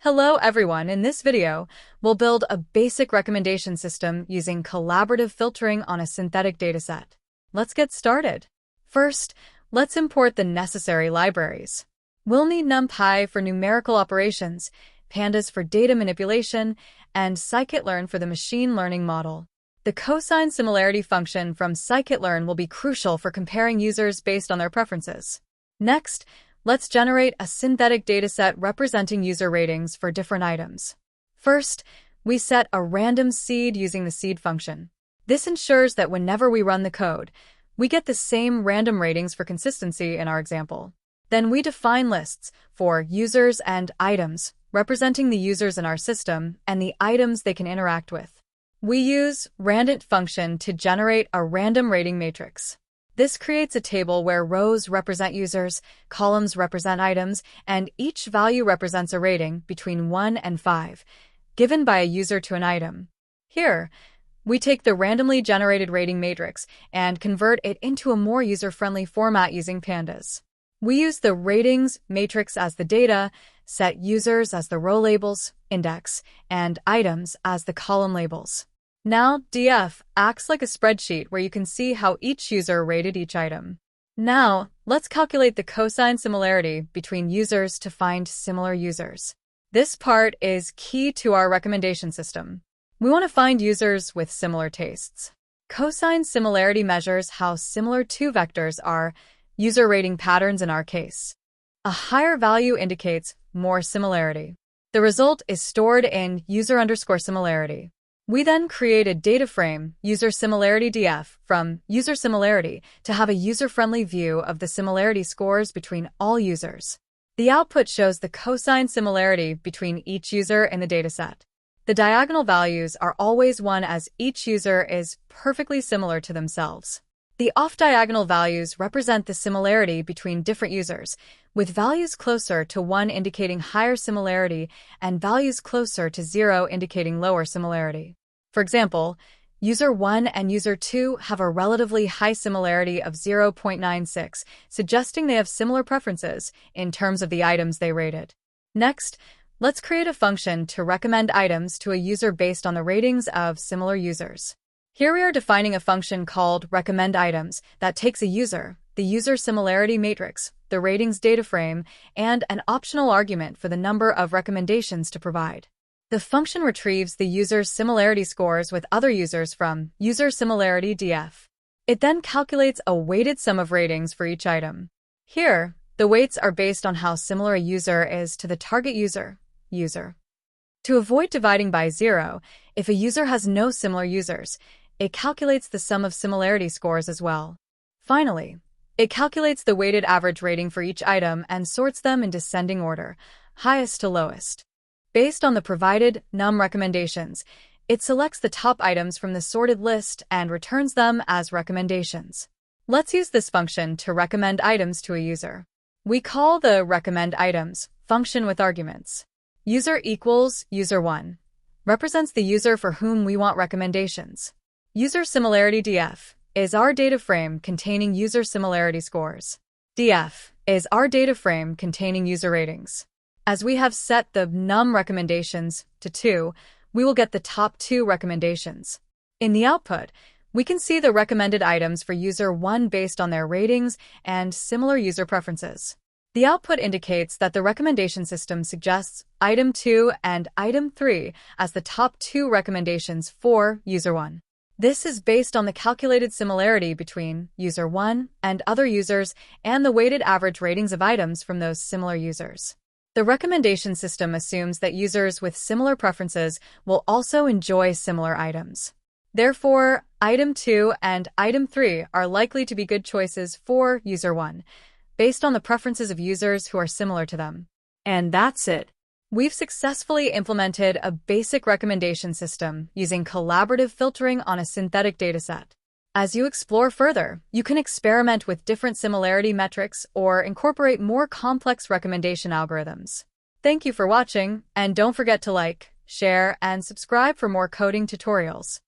Hello everyone, in this video, we'll build a basic recommendation system using collaborative filtering on a synthetic dataset. Let's get started. First, let's import the necessary libraries. We'll need NumPy for numerical operations, pandas for data manipulation, and scikit-learn for the machine learning model. The cosine similarity function from scikit-learn will be crucial for comparing users based on their preferences. Next, let's generate a synthetic dataset representing user ratings for different items. First, we set a random seed using the seed function. This ensures that whenever we run the code, we get the same random ratings for consistency in our example. Then we define lists for users and items, representing the users in our system and the items they can interact with. We use randint function to generate a random rating matrix. This creates a table where rows represent users, columns represent items, and each value represents a rating between 1 and 5, given by a user to an item. Here, we take the randomly generated rating matrix and convert it into a more user-friendly format using pandas. We use the ratings matrix as the data, set users as the row labels, index, and items as the column labels. Now, DF acts like a spreadsheet where you can see how each user rated each item. Now, let's calculate the cosine similarity between users to find similar users. This part is key to our recommendation system. We want to find users with similar tastes. Cosine similarity measures how similar two vectors are, user rating patterns in our case. A higher value indicates more similarity. The result is stored in user_similarity. We then create a data frame, user similarity df, from user similarity to have a user-friendly view of the similarity scores between all users. The output shows the cosine similarity between each user in the dataset. The diagonal values are always 1 as each user is perfectly similar to themselves. The off-diagonal values represent the similarity between different users, with values closer to 1 indicating higher similarity and values closer to 0 indicating lower similarity. For example, user 1 and user 2 have a relatively high similarity of 0.96, suggesting they have similar preferences in terms of the items they rated. Next, let's create a function to recommend items to a user based on the ratings of similar users. Here we are defining a function called recommendItems that takes a user, the user similarity matrix, the ratings data frame, and an optional argument for the number of recommendations to provide. The function retrieves the user's similarity scores with other users from user similarity df. It then calculates a weighted sum of ratings for each item. Here, the weights are based on how similar a user is to the target user. To avoid dividing by 0, if a user has no similar users, it calculates the sum of similarity scores as well. Finally, it calculates the weighted average rating for each item and sorts them in descending order, highest to lowest. Based on the provided num recommendations, it selects the top items from the sorted list and returns them as recommendations. Let's use this function to recommend items to a user. We call the recommendItems function with arguments. User equals user1 represents the user for whom we want recommendations. User similarity df is our data frame containing user similarity scores. df is our data frame containing user ratings. As we have set the num recommendations to 2, we will get the top 2 recommendations. In the output, we can see the recommended items for user 1 based on their ratings and similar user preferences. The output indicates that the recommendation system suggests item 2 and item 3 as the top 2 recommendations for user 1. This is based on the calculated similarity between user 1 and other users and the weighted average ratings of items from those similar users. The recommendation system assumes that users with similar preferences will also enjoy similar items. Therefore, item 2 and item 3 are likely to be good choices for user 1, based on the preferences of users who are similar to them. And that's it. We've successfully implemented a basic recommendation system using collaborative filtering on a synthetic dataset. As you explore further, you can experiment with different similarity metrics or incorporate more complex recommendation algorithms. Thank you for watching, and don't forget to like, share, and subscribe for more coding tutorials.